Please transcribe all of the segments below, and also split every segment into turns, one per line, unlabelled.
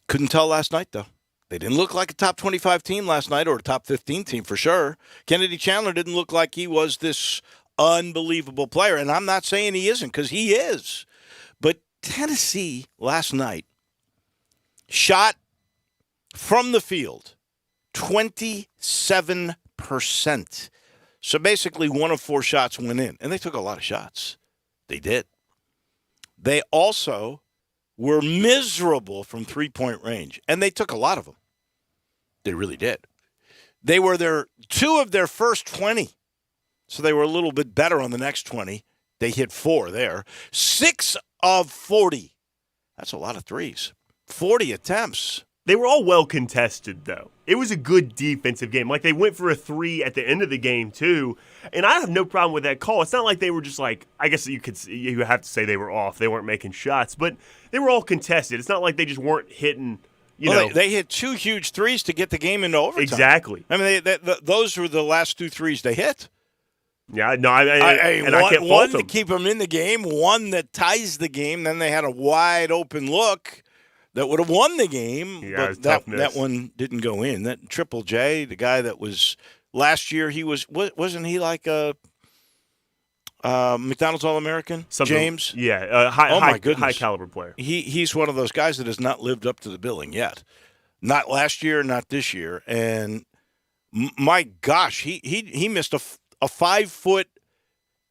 Couldn't tell last night, though. They didn't look like a top 25 team last night, or a top 15 team for sure. Kennedy Chandler didn't look like he was this unbelievable player, and I'm not saying he isn't, because he is. But Tennessee last night shot from the field 27%. So basically 1 of 4 shots went in, and they took a lot of shots. They did. They also were miserable from three-point range, and they took a lot of them. They really did. They were 2 of their first 20, so they were a little bit better on the next 20. They hit 4 there. 6 of 40. That's a lot of threes. 40 attempts.
They were all well contested, though. It was a good defensive game. Like, they went for a 3 at the end of the game, too. And I have no problem with that call. It's not like they were just like, I guess you have to say they were off. They weren't making shots. But they were all contested. It's not like they just weren't hitting, you know.
They hit 2 huge threes to get the game into overtime.
Exactly.
I mean, those were the last 2 threes they hit.
Yeah, no, I can't fault
one
them.
to keep them in the game, one that ties the game. Then they had a wide open look that would have won the game,
yeah,
but that one didn't go in. That Triple J, the guy that was last year, wasn't he like a McDonald's All-American? James?
Yeah,
my goodness,
high caliber player.
He's one of those guys that has not lived up to the billing yet. Not last year, not this year, and my gosh, he missed a 5-foot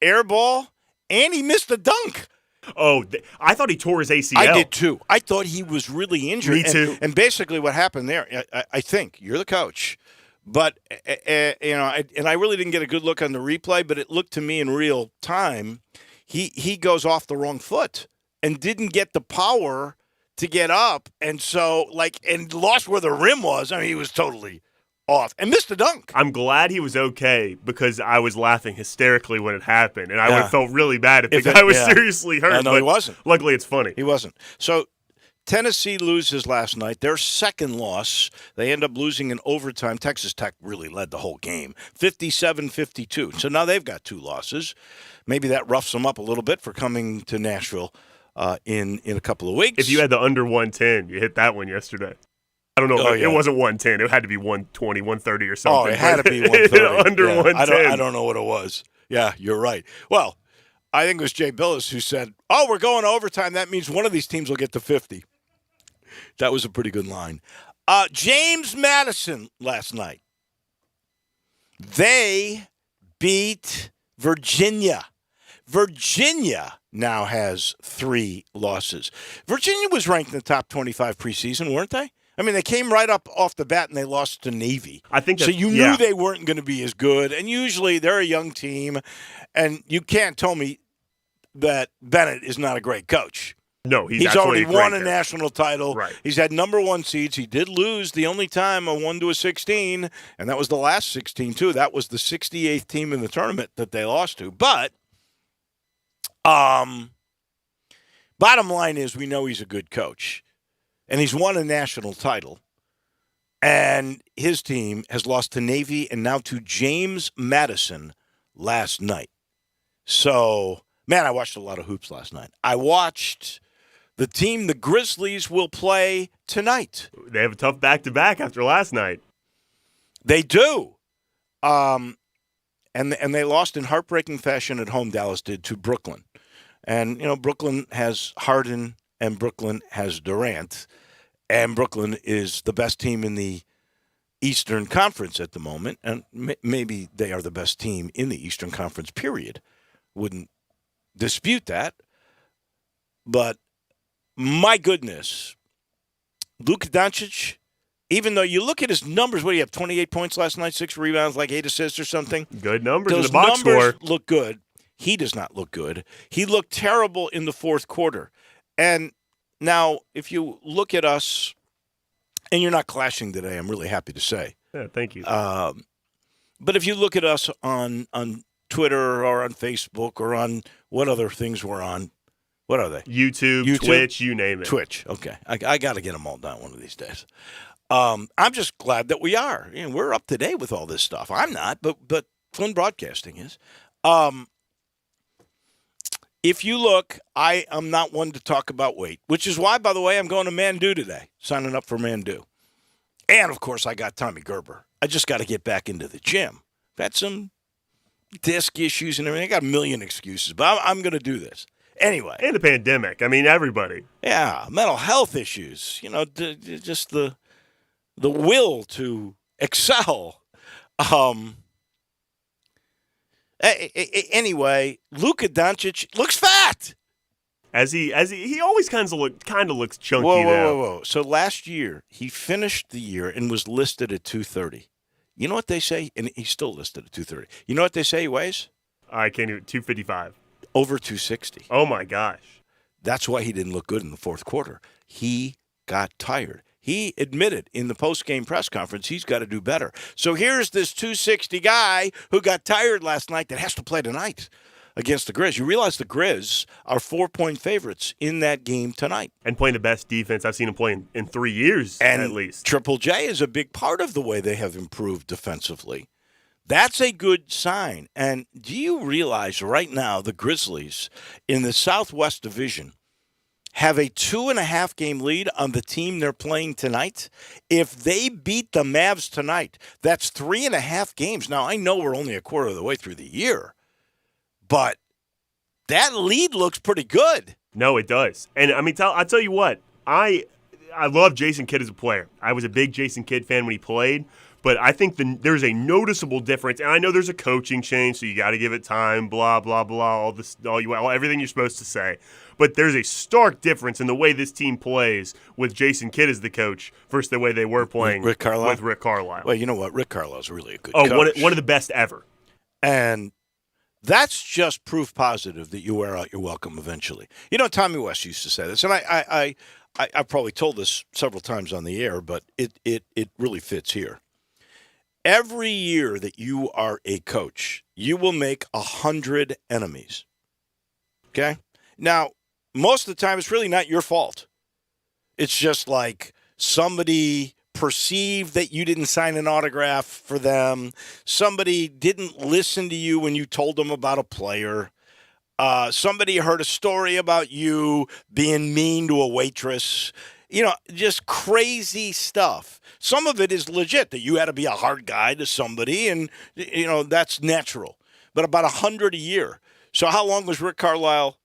air ball, and he missed a dunk.
Oh, I thought he tore his ACL.
I did too. I thought he was really injured.
Me too.
And basically what happened there, I think, you're the coach, but, and I really didn't get a good look on the replay, but it looked to me in real time, he goes off the wrong foot and didn't get the power to get up, and so, and lost where the rim was. I mean, he was totally off and missed a dunk.
I'm glad he was okay, because I was laughing hysterically when it happened, and I would have felt really bad if the guy was seriously hurt.
No, he wasn't.
Luckily, it's funny.
He wasn't. So Tennessee loses last night. Their second loss. They end up losing in overtime. Texas Tech really led the whole game, 57-52. So now they've got 2 losses. Maybe that roughs them up a little bit for coming to Nashville in a couple of weeks.
If you had the under 110, you hit that one yesterday. I don't know. It wasn't 110. It had to be 120, 130 or something.
Oh, it had to be 130.
Under 110.
I don't know what it was. Yeah, you're right. Well, I think it was Jay Billis who said, we're going to overtime. That means one of these teams will get to 50. That was a pretty good line. James Madison last night. They beat Virginia. Virginia now has 3 losses. Virginia was ranked in the top 25 preseason, weren't they? I mean, they came right up off the bat and they lost to Navy.
I think
so. You knew they weren't going to be as good, and usually they're a young team, and you can't tell me that Bennett is not a great coach.
No,
he's already won a national title.
Right.
He's had number 1 seeds. He did lose the only time a 1 to a 16, and that was the last 16 too. That was the 68th team in the tournament that they lost to. But bottom line is, we know he's a good coach. And he's won a national title. And his team has lost to Navy and now to James Madison last night. So, man, I watched a lot of hoops last night. I watched the team the Grizzlies will play tonight.
They have a tough back-to-back after last night.
They do. And they lost in heartbreaking fashion at home, Dallas did, to Brooklyn. And, Brooklyn has Harden, and Brooklyn has Durant, and Brooklyn is the best team in the Eastern Conference at the moment, and maybe they are the best team in the Eastern Conference, period. Wouldn't dispute that. But, my goodness, Luka Doncic, even though you look at his numbers, what do you have, 28 points last night, 6 rebounds, like 8 assists or something?
Good numbers
Those
in the box
numbers
score.
Look good. He does not look good. He looked terrible in the fourth quarter. And now, if you look at us, and you're not clashing today, I'm really happy to say.
Yeah, thank you.
But if you look at us on Twitter or on Facebook or on what other things we're on, what are they?
YouTube, Twitch, you name it.
Twitch, okay. I got to get them all down one of these days. I'm just glad that we are. We're up to date with all this stuff. I'm not, but Flynn Broadcasting is. If you look, I am not one to talk about weight, which is why, by the way, I'm going to Mandu today, signing up for Mandu. And, of course, I got Tommy Gerber. I just got to get back into the gym. I've had some disc issues and everything. I got a million excuses, but I'm going to do this. Anyway.
And the pandemic. I mean, everybody.
Yeah, mental health issues. Just the will to excel. Anyway, Luka Doncic looks fat.
As he always kind of looks chunky.
Whoa. So last year he finished the year and was listed at 230. You know what they say? And he's still listed at 230. You know what they say he weighs?
I can't even. 255.
Over 260.
Oh my gosh.
That's why he didn't look good in the fourth quarter. He got tired. He admitted in the post-game press conference he's got to do better. So here's this 260 guy who got tired last night that has to play tonight against the Grizz. You realize the Grizz are 4-point favorites in that game tonight.
And playing the best defense I've seen him play in 3 years at least.
Triple J is a big part of the way they have improved defensively. That's a good sign. And do you realize right now the Grizzlies in the Southwest Division have a 2.5 game lead on the team they're playing tonight? If they beat the Mavs tonight, that's 3.5 games. Now, I know we're only a quarter of the way through the year, but that lead looks pretty good.
No, it does. And I mean, I'll tell you what, I love Jason Kidd as a player. I was a big Jason Kidd fan when he played, but I think there's a noticeable difference. And I know there's a coaching change, so you got to give it time, blah, blah, blah, everything you're supposed to say. But there's a stark difference in the way this team plays with Jason Kidd as the coach versus the way they were playing
with Rick Carlisle. Well, you know what? Rick Carlisle's really a good coach.
One of the best ever.
And that's just proof positive that you wear out your welcome eventually. You know, Tommy West used to say this, and I've probably told this several times on the air, but it really fits here. Every year that you are a coach, you will make 100 enemies. Okay? Now, most of the time, it's really not your fault. It's just like somebody perceived that you didn't sign an autograph for them. Somebody didn't listen to you when you told them about a player. Somebody heard a story about you being mean to a waitress. Just crazy stuff. Some of it is legit, that you had to be a hard guy to somebody, and, that's natural. But about 100 a year. So how long was Rick Carlisle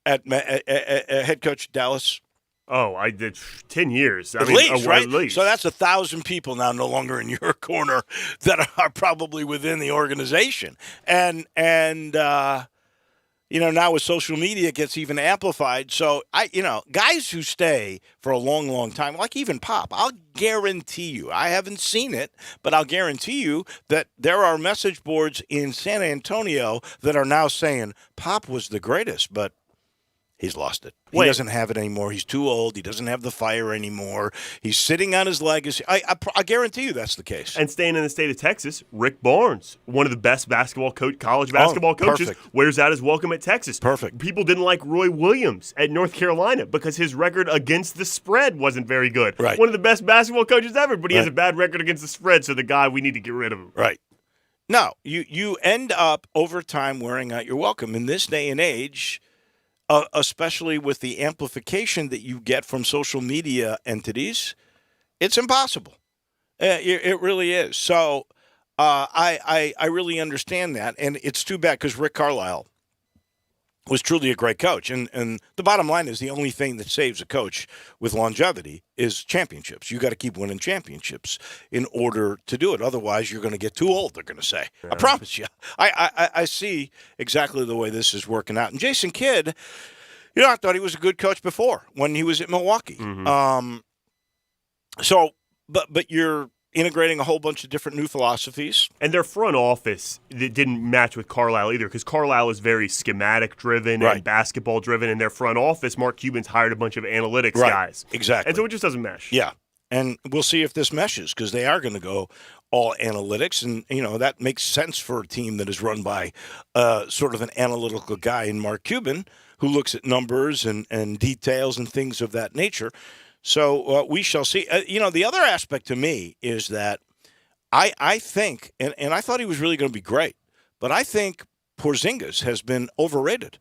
at head coach Dallas?
Oh, I did 10 years.
At least, right? At least. So that's 1,000 people now no longer in your corner that are probably within the organization. And now with social media, it gets even amplified. So, guys who stay for a long, long time, like even Pop, I'll guarantee you, I haven't seen it, but I'll guarantee you that there are message boards in San Antonio that are now saying Pop was the greatest, but he's lost it. He doesn't have it anymore. He's too old. He doesn't have the fire anymore. He's sitting on his legacy. I guarantee you that's the case.
And staying in the state of Texas, Rick Barnes, one of the best college basketball coaches,
perfect.
wears out his welcome at Texas.
Perfect.
People didn't like Roy Williams at North Carolina because his record against the spread wasn't very good.
Right.
One of the best basketball coaches ever, but he has a bad record against the spread, so the guy, we need to get rid of him.
Right. No, you end up over time wearing out your welcome. In this day and age, especially with the amplification that you get from social media entities, it's impossible. It really is. So I really understand that, and it's too bad because Rick Carlisle was truly a great coach. And the bottom line is the only thing that saves a coach with longevity is championships. You got to keep winning championships in order to do it. Otherwise, you're going to get too old, they're going to say. Yeah. I promise you. I see exactly the way this is working out. And Jason Kidd, I thought he was a good coach before when he was at Milwaukee. Mm-hmm. But you're integrating a whole bunch of different new philosophies.
And their front office didn't match with Carlisle either, because Carlisle is very schematic-driven and basketball-driven. In their front office, Mark Cuban's hired a bunch of analytics guys.
Exactly.
And so it just doesn't mesh.
Yeah. And we'll see if this meshes, because they are going to go all analytics. And, that makes sense for a team that is run by sort of an analytical guy in Mark Cuban who looks at numbers and details and things of that nature. So we shall see. The other aspect to me is that I think, and I thought he was really going to be great, but I think Porzingis has been overrated.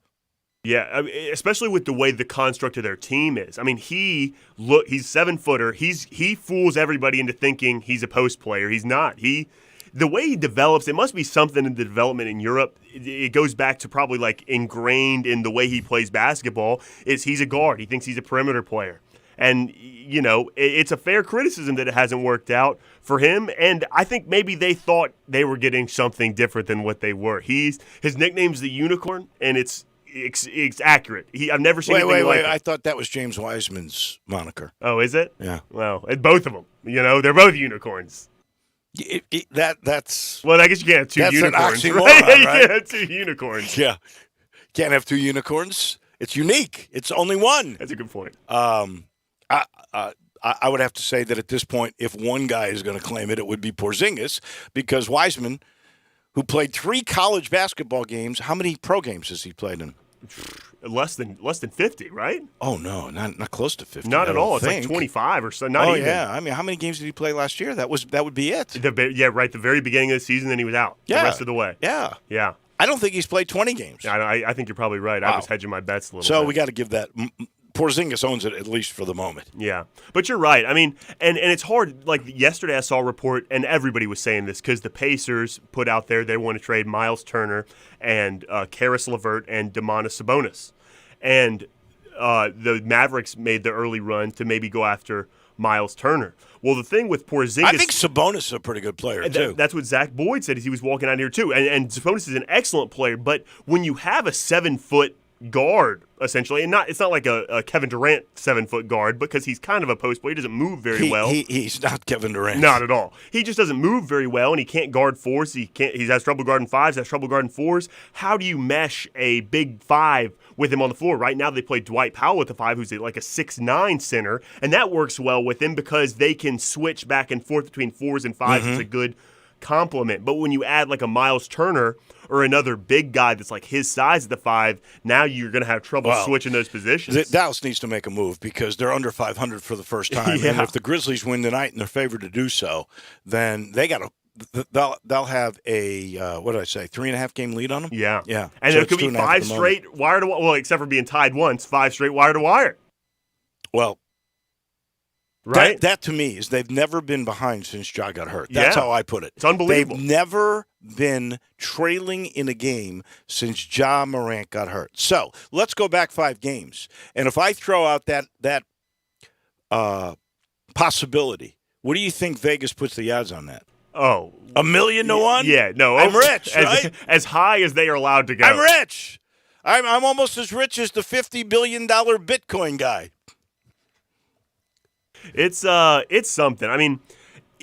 Yeah, I mean, especially with the way the construct of their team is. I mean, he's 7-footer. He fools everybody into thinking he's a post player. He's not. The way he develops, it must be something in the development in Europe. It goes back to probably like ingrained in the way he plays basketball. Is he's a guard. He thinks he's a perimeter player. And, it's a fair criticism that it hasn't worked out for him. And I think maybe they thought they were getting something different than what they were. His nickname's the Unicorn, and it's accurate. I've never seen anything like it.
I thought that was James Wiseman's moniker.
Oh, is it?
Yeah.
Well, both of them. They're both unicorns.
That's
well, I guess you can't have two unicorns,
an oxymoron,
right? You
right?
can't have two unicorns.
Yeah, can't have two unicorns. It's unique. It's only one.
That's a good point.
I would have to say that at this point, if one guy is going to claim it, it would be Porzingis, because Wiseman, who played 3 college basketball games, how many pro games has he played in?
Less than 50, right?
Oh no, not close to 50.
Not at all. It's like 25 or so. Not even.
Yeah. I mean, how many games did he play last year? That would be it.
Right. The very beginning of the season, then he was out.
Yeah.
The rest of the way.
Yeah.
Yeah.
I don't think he's played 20 games.
I think you're probably right.
Wow.
I was hedging my bets a little bit.
So we got to give that. Porzingis owns it, at least for the moment.
Yeah. But you're right. I mean, and it's hard. Like yesterday I saw a report, and everybody was saying this, because the Pacers put out there they want to trade Miles Turner and Karis LeVert and Domantas Sabonis. And the Mavericks made the early run to maybe go after Miles Turner. Well, the thing with Porzingis,
I think Sabonis is a pretty good player, too.
That's what Zach Boyd said as he was walking out here, too. And Sabonis is an excellent player, but when you have a 7-foot guard, essentially, and it's not like a Kevin Durant 7-foot guard, because he's kind of a post player. He doesn't move very well.
He's not Kevin Durant.
Not at all. He just doesn't move very well, and he can't guard 4s. He has trouble guarding 5s, has trouble guarding 4s. How do you mesh a big 5 with him on the floor? Right now they play Dwight Powell with the 5, who's like a 6'9" center, and that works well with him because they can switch back and forth between 4s and 5s. It's a good complement. But when you add like a Miles Turner or another big guy that's like his size at the 5, now you're going to have trouble switching those positions.
Dallas needs to make a move, because they're under 500 for the first time.
Yeah.
And if the Grizzlies win tonight and they're favored to do so, then they got to. They'll have a 3.5 game lead on them.
Yeah,
yeah,
and
so
it could be 5 straight wire to wire. Well, except for being tied once, 5 straight wire to wire.
Well,
right.
That to me is they've never been behind since Ja got hurt. That's how I put it.
It's unbelievable.
They've never been trailing in a game since Ja Morant got hurt. So let's go back 5 games, and if I throw out that possibility, what do you think Vegas puts the odds on that?
Oh,
1,000,000 to 1?
Yeah, no,
I'm rich, right?
As high as they are allowed to go.
I'm rich. I'm almost as rich as the $50 billion Bitcoin guy.
It's something. I mean,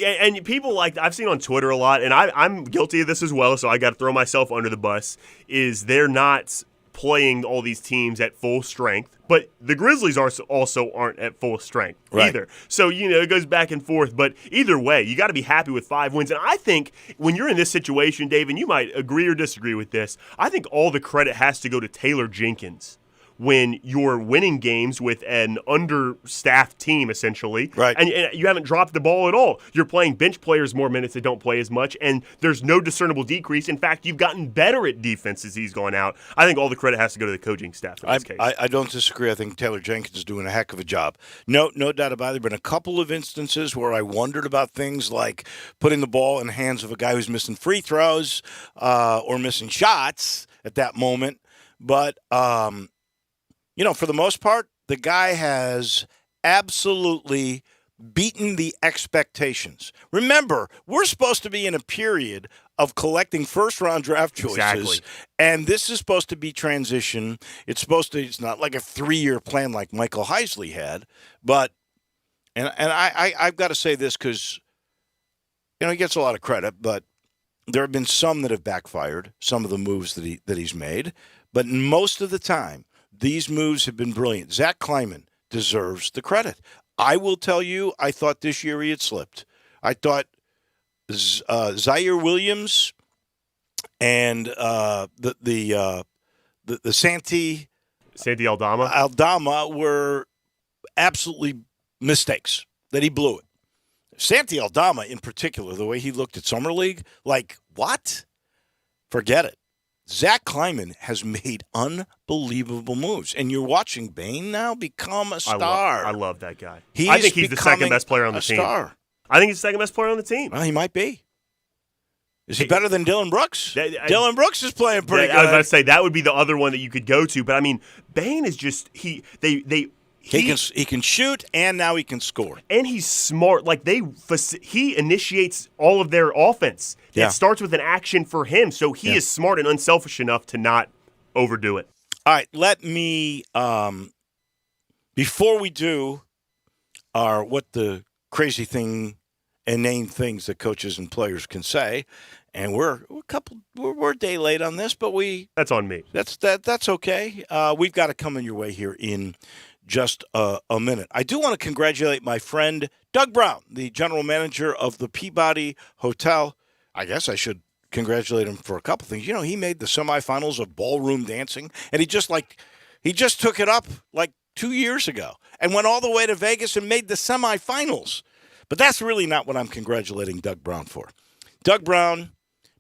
and people I've seen on Twitter a lot, and I'm guilty of this as well, so I got to throw myself under the bus, is they're not playing all these teams at full strength, but the Grizzlies also aren't at full strength either. So, it goes back and forth, but either way, you got to be happy with 5 wins. And I think when you're in this situation, Dave, and you might agree or disagree with this, I think all the credit has to go to Taylor Jenkins when you're winning games with an understaffed team, essentially.
Right.
And you haven't dropped the ball at all. You're playing bench players more minutes that don't play as much, and there's no discernible decrease. In fact, you've gotten better at defense as he's gone out. I think all the credit has to go to the coaching staff in this case.
I don't disagree. I think Taylor Jenkins is doing a heck of a job. No doubt about it. There have been a couple of instances where I wondered about things like putting the ball in the hands of a guy who's missing free throws or missing shots at that moment. But for the most part, the guy has absolutely beaten the expectations. Remember, we're supposed to be in a period of collecting first-round draft choices,
Exactly.
and this is supposed to be transition. It's not like a 3-year plan like Michael Heisley had, but and I've got to say this because he gets a lot of credit, but there have been some that have backfired, some of the moves that he's made, but most of the time, these moves have been brilliant. Zach Kleiman deserves the credit. I will tell you, I thought this year he had slipped. I thought Zaire Williams and the Santi Aldama were absolutely mistakes that he blew it. Santi Aldama in particular, the way he looked at Summer League, like, what? Forget it. Zach Kleiman has made unbelievable moves, and you're watching Bane now become a star.
I love that guy.
He
I
is
think he's the second best player on the team.
Star.
I think he's the second best player on the team.
Well, he might be. Is he better than Dylan Brooks? Dylan Brooks is playing pretty good.
I was about to say that would be the other one that you could go to, but I mean, Bane is just he
can shoot, and now he can score.
And he's smart. Like he initiates all of their offense.
Yeah.
It starts with an action for him, so he is smart and unselfish enough to not overdo it.
All right, let me before we do our what the crazy thing, inane things that coaches and players can say, and we're a day late on this, but
that's on me.
That's okay. We've got it coming your way here in just a minute. I do want to congratulate my friend Doug Brown, the general manager of the Peabody Hotel. I guess I should congratulate him for a couple things. You know, he made the semifinals of ballroom dancing, and he just took it up like 2 years ago and went all the way to Vegas and made the semifinals. But that's really not what I'm congratulating Doug Brown for. Doug Brown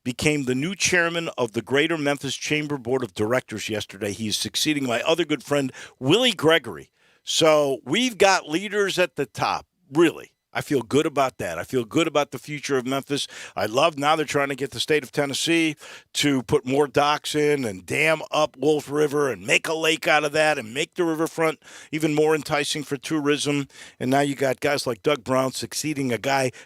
became the new chairman of the Greater Memphis Chamber Board of Directors yesterday. He's succeeding my other good friend, Willie Gregory. So we've got leaders at the top, really. I feel good about that. I feel good about the future of Memphis. I love now they're trying to get the state of Tennessee to put more docks in and dam up Wolf River and make a lake out of that and make the riverfront even more enticing for tourism. And now you got guys like Doug Brown succeeding a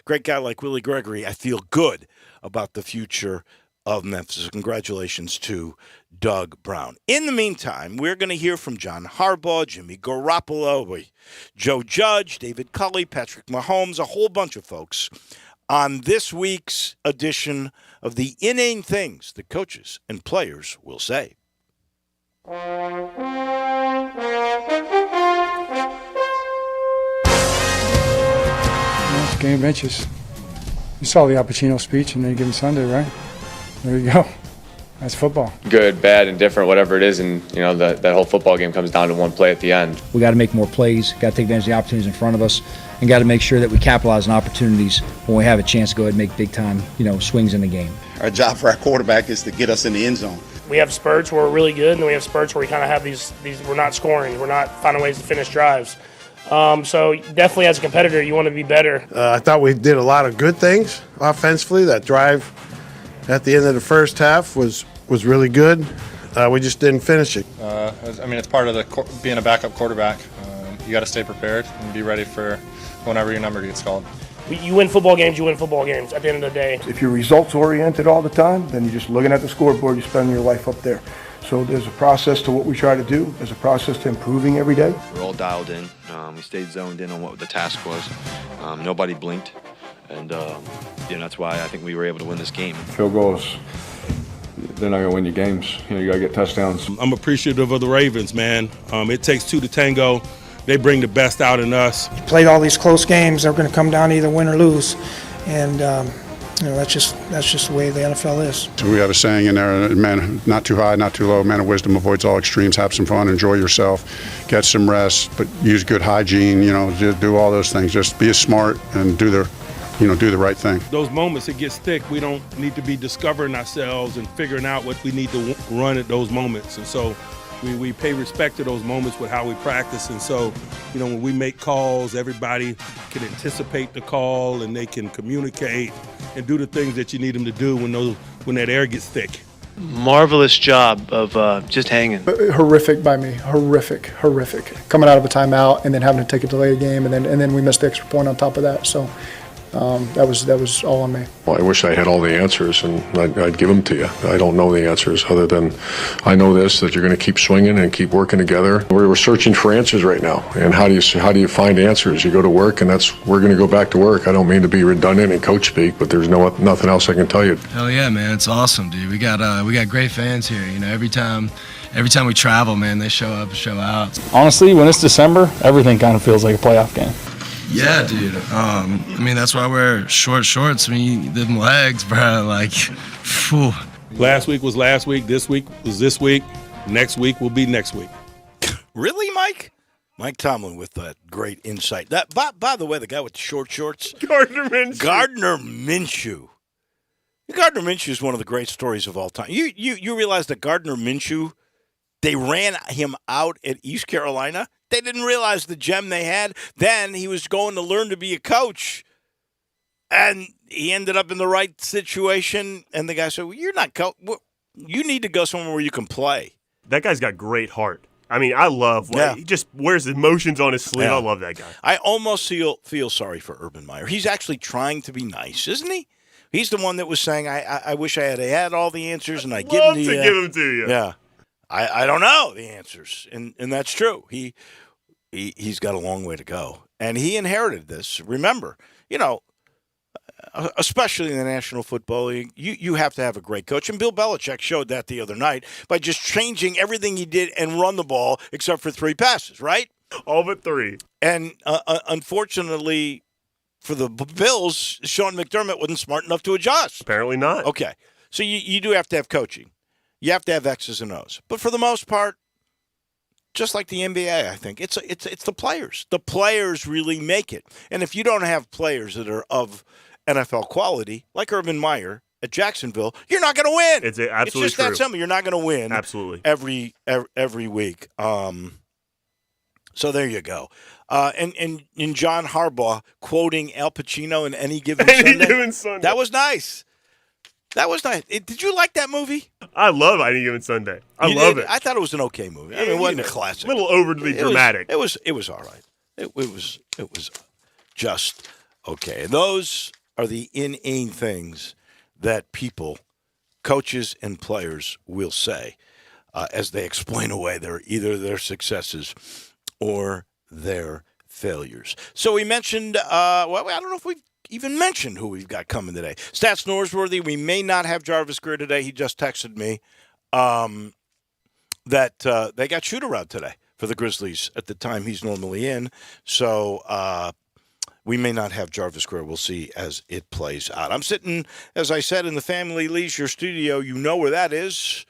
great guy like Willie Gregory. I feel good about the future of Memphis. So congratulations to Doug Brown. In the meantime, we're going to hear from John Harbaugh, Jimmy Garoppolo, Joe Judge, David Culley, Patrick Mahomes, a whole bunch of folks on this week's edition of the Inane Things that Coaches and Players Will Say.
Game of inches. You saw the Pacino speech and then you give him Sunday, right? There you go. That's football.
Good, bad, indifferent, whatever it is, and you know that whole football game comes down to one play at the end.
We got to make more plays, got to take advantage of the opportunities in front of us, and got to make sure that we capitalize on opportunities when we have a chance to go ahead and make big time, swings in the game.
Our job for our quarterback is to get us in the end zone.
We have spurts where we're really good, and then we have spurts where we kind of have these we're not scoring, we're not finding ways to finish drives. So definitely as a competitor, you want to be better.
I thought we did a lot of good things offensively. That drive at the end of the first half was really good. We just didn't finish it.
It's part of being a backup quarterback. You got to stay prepared and be ready for whenever your number gets called.
You win football games, you win football games at the end of the day.
If you're results-oriented all the time, then you're just looking at the scoreboard, you're spending your life up there. So there's a process to what we try to do. There's a process to improving every day.
We're all dialed in. We stayed zoned in on what the task was. Nobody blinked. And that's why I think we were able to win this game.
Field goals, they're not going to win you games. You got to get touchdowns.
I'm appreciative of the Ravens, man. It takes two to tango. They bring the best out in us.
You played all these close games. They're going to come down to either win or lose. And, that's just the way the NFL is.
So we have a saying in there, man, not too high, not too low. Man of wisdom avoids all extremes. Have some fun, enjoy yourself, get some rest, but use good hygiene, just do all those things. Just be smart and do the right thing.
Those moments, it gets thick. We don't need to be discovering ourselves and figuring out what we need to run at those moments. And so we pay respect to those moments with how we practice. And so, when we make calls, everybody can anticipate the call and they can communicate and do the things that you need them to do when that air gets thick.
Marvelous job of just hanging.
Horrific by me. Horrific. Coming out of a timeout and then having to take a delayed game and then we missed the extra point on top of that. So that was all on me.
Well, I wish I had all the answers and I'd give them to you. I don't know the answers other than I know this, that you're going to keep swinging and keep working together. We're searching for answers right now. And how do you find answers? You go to work and we're going to go back to work. I don't mean to be redundant in coach speak, but there's nothing else I can tell you.
Hell yeah, man. It's awesome, dude. We got great fans here. Every time we travel, man, they show up and show out.
Honestly, when it's December, everything kind of feels like a playoff game.
Yeah, dude. That's why I wear short shorts. Them legs, bro. Phew.
Last week was last week. This week was this week. Next week will be next week.
Really, Mike? Mike Tomlin with that great insight. That, by the way, the guy with the short shorts.
Gardner Minshew.
Gardner Minshew. Gardner Minshew is one of the great stories of all time. You realize that Gardner Minshew, they ran him out at East Carolina. They didn't realize the gem they had. Then he was going to learn to be a coach. And he ended up in the right situation. And the guy said, well, you're not you need to go somewhere where you can play.
That guy's got great heart. I mean, I love he just wears emotions on his sleeve.
Yeah.
I love that guy.
I almost feel sorry for Urban Meyer. He's actually trying to be nice, isn't he? He's the one that was saying, I wish I had all the answers, and I give them to you.
Give them to you.
Yeah. I don't know the answers, and that's true. He's got a long way to go. And he inherited this. Remember, especially in the National Football League, you have to have a great coach. And Bill Belichick showed that the other night by just changing everything he did and run the ball except for 3 passes, right?
All but 3.
And unfortunately for the Bills, Sean McDermott wasn't smart enough to adjust.
Apparently not.
Okay. So you do have to have coaching. You have to have X's and O's. But for the most part, just like the NBA, I think, it's the players. The players really make it. And if you don't have players that are of NFL quality, like Urban Meyer at Jacksonville, you're not going to win.
It's absolutely
It's just
true.
that simple. You're not going to win.
Absolutely.
Every week. So there you go. And John Harbaugh quoting Al Pacino in Any Given Sunday. That was nice. Did you like that movie?
I love Any Given Sunday. I love it.
I thought it was an okay movie. I mean, it wasn't a classic.
A little overly dramatic.
It was all right. It was just okay. And those are the inane things that people, coaches and players, will say as they explain away either their successes or their failures. So we mentioned, I don't know if we've even mentioned who we've got coming today. Stats Norsworthy, we may not have Jarvis Greer today. He just texted me that they got shoot-around today for the Grizzlies at the time he's normally in. So we may not have Jarvis Greer. We'll see as it plays out. I'm sitting, as I said, in the Family Leisure studio. You know where that is.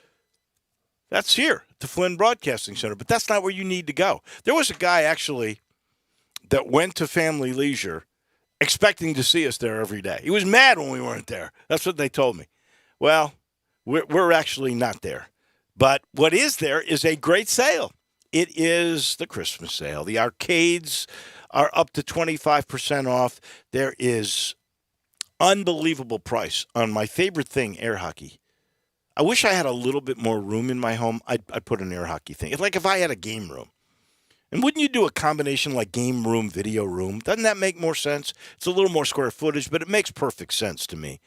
That's here at the Flynn Broadcasting Center, but that's not where you need to go. There was a guy, actually, that went to Family Leisure expecting to see us there every day. He was mad when we weren't there. That's what they told me. Well, we're actually not there. But what is there is a great sale. It is the Christmas sale. The arcades are up to 25% off. There is unbelievable price on my favorite thing, air hockey. I wish I had a little bit more room in my home. I'd put an air hockey thing. It's like if I had a game room. And wouldn't you do a combination like game room, video room? Doesn't that make more sense? It's a little more square footage, but it makes perfect sense to me.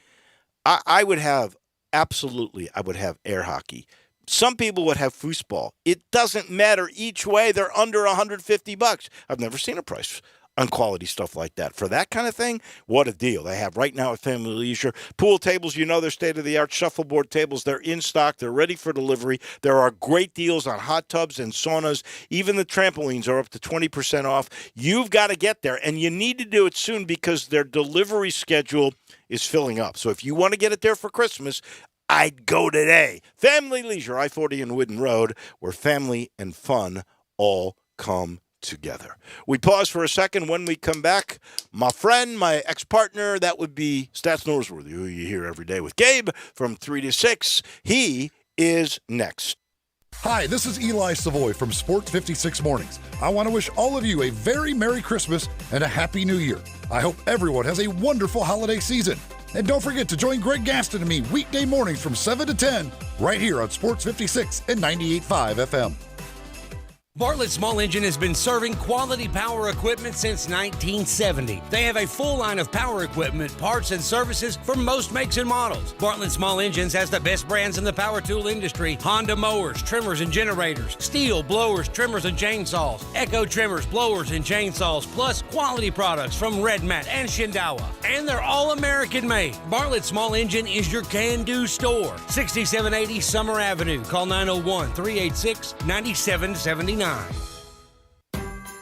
I would have air hockey. Some people would have foosball. It doesn't matter each way. They're under $150. I've never seen a price on quality stuff like that. For that kind of thing, what a deal. They have right now at Family Leisure. Pool tables, they're state-of-the-art. Shuffleboard tables, they're in stock. They're ready for delivery. There are great deals on hot tubs and saunas. Even the trampolines are up to 20% off. You've got to get there, and you need to do it soon because their delivery schedule is filling up. So if you want to get it there for Christmas, I'd go today. Family Leisure, I-40 and Whidden Road, where family and fun all come together. We pause for a second. When we come back, my friend, my ex-partner, that would be Stats Norsworthy, who you hear every day with Gabe from 3 to 6. He is next.
Hi, this is Eli Savoy from Sports 56 Mornings. I want to wish all of you a very Merry Christmas and a Happy New Year. I hope everyone has a wonderful holiday season. And don't forget to join Greg Gaston and me weekday mornings from 7 to 10 right here on Sports 56 and 98.5 FM.
Bartlett Small Engine has been serving quality power equipment since 1970. They have a full line of power equipment, parts, and services for most makes and models. Bartlett Small Engines has the best brands in the power tool industry: Honda mowers, trimmers, and generators, Steel blowers, trimmers, and chainsaws, Echo trimmers, blowers, and chainsaws, plus quality products from Red Mat and Shindawa. And they're all American made. Bartlett Small Engine is your can-do store. 6780 Summer Avenue. Call 901-386-9779.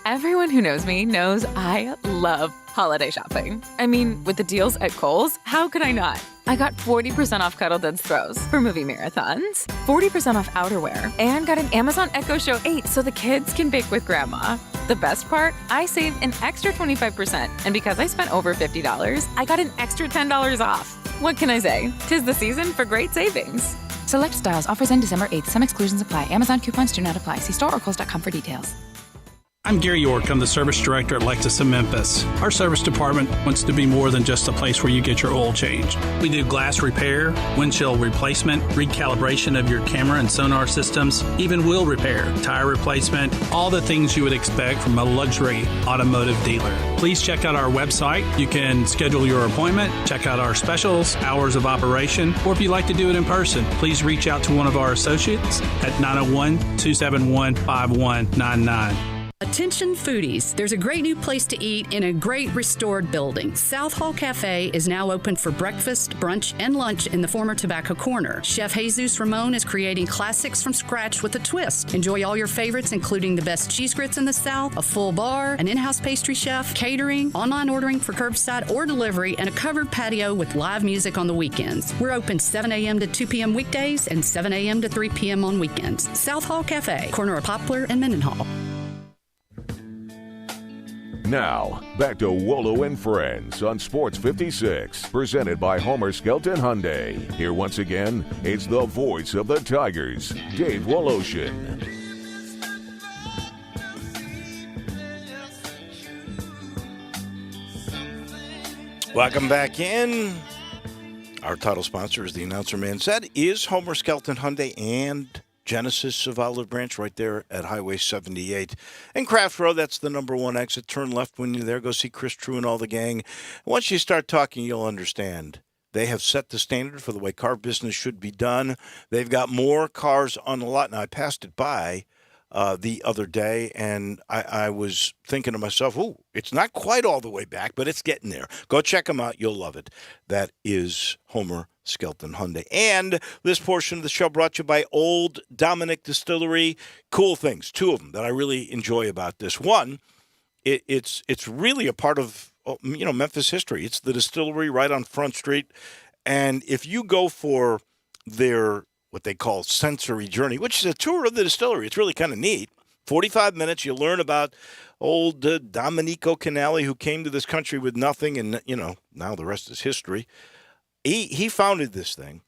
Everyone who knows me knows I love holiday shopping. I mean, with the deals at Kohl's, how could I not? I got 40% off Cuddle Duds throws for movie marathons, 40% off outerwear, and got an Amazon Echo Show 8 so the kids can bake with Grandma. The best part? I saved an extra 25%, and because I spent over $50, I got an extra $10 off. What can I say? 'Tis the season for great savings. Select styles. Offers end December 8th. Some exclusions apply. Amazon coupons do not apply. See store or Kohl's.com for details.
I'm Gary York. I'm the service director at Lexus of Memphis. Our service department wants to be more than just a place where you get your oil changed. We do glass repair, windshield replacement, recalibration of your camera and sonar systems, even wheel repair, tire replacement, all the things you would expect from a luxury automotive dealer. Please check out our website. You can schedule your appointment, check out our specials, hours of operation, or if you'd like to do it in person, please reach out to one of our associates at 901-271-5199.
Attention foodies, there's a great new place to eat in a great restored building. South Hall Cafe is now open for breakfast, brunch, and lunch in the former Tobacco Corner. Chef Jesus Ramon is creating classics from scratch with a twist. Enjoy all your favorites, including the best cheese grits in the South, a full bar, an in-house pastry chef, catering, online ordering for curbside or delivery, and a covered patio with live music on the weekends. We're open 7 a.m. to 2 p.m. weekdays and 7 a.m. to 3 p.m. on weekends. South Hall Cafe, corner of Poplar and Mendenhall.
Now, back to Wolo and Friends on Sports 56, presented by Homer Skelton Hyundai. Here once again, it's the voice of the Tigers, Dave Woloshin.
Welcome back in. Our title sponsor, as the announcer man said, is Homer Skelton Hyundai and Genesis of Olive Branch right there at Highway 78. And Craft Road, that's the number one exit. Turn left when you're there. Go see Chris True and all the gang. Once you start talking, you'll understand. They have set the standard for the way car business should be done. They've got more cars on the lot. Now, I passed it by the other day, and I was thinking to myself, ooh, it's not quite all the way back, but it's getting there. Go check them out. You'll love it. That is Homer Skelton Hyundai. And this portion of the show brought to you by Old Dominick Distillery. Cool things, two of them that I really enjoy about this. One, it's really a part of Memphis history. It's the distillery right on Front Street. And if you go for their what they call sensory journey, which is a tour of the distillery, it's really kind of neat. 45 minutes, you learn about old Domenico Canali, who came to this country with nothing, and now the rest is history. He founded this thing,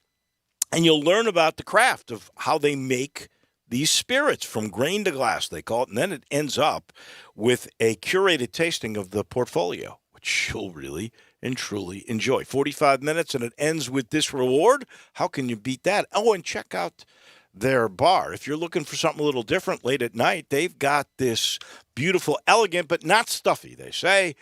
and you'll learn about the craft of how they make these spirits from grain to glass, they call it, and then it ends up with a curated tasting of the portfolio, which you'll really and truly enjoy. 45 minutes, and it ends with this reward. How can you beat that? Oh, and check out their bar. If you're looking for something a little different late at night, they've got this beautiful, elegant, but not stuffy, they say.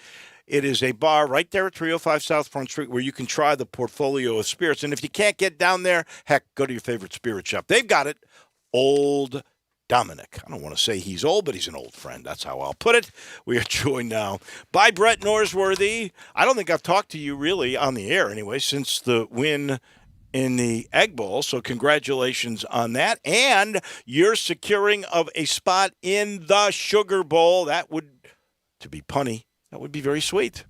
It is a bar right there at 305 South Front Street where you can try the portfolio of spirits. And if you can't get down there, heck, go to your favorite spirit shop. They've got it. Old Dominick. I don't want to say he's old, but he's an old friend. That's how I'll put it. We are joined now by Brett Norsworthy. I don't think I've talked to you really on the air anyway since the win in the Egg Bowl, so congratulations on that. And your securing of a spot in the Sugar Bowl. That would, to be punny, that would be very sweet.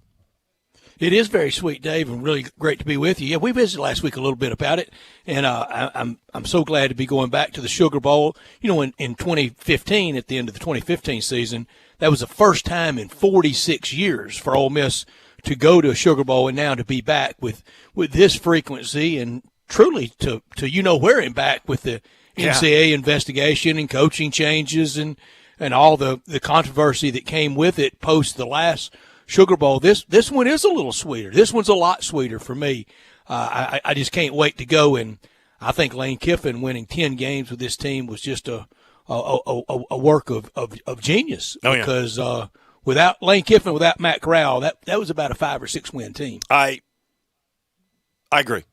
It is very sweet, Dave, and really great to be with you. Yeah, we visited last week a little bit about it, and I'm so glad to be going back to the Sugar Bowl. In 2015, at the end of the 2015 season, that was the first time in 46 years for Ole Miss to go to a Sugar Bowl, and now to be back with this frequency and truly to where and back with the NCAA investigation and coaching changes and all the controversy that came with it post the last Sugar Bowl. This one is a little sweeter. This one's a lot sweeter for me. I just can't wait to go, and I think Lane Kiffin winning 10 games with this team was just a work of genius.
Oh, yeah.
Because without Lane Kiffin, without Matt Corral, that was about a 5 or 6 win team.
I agree.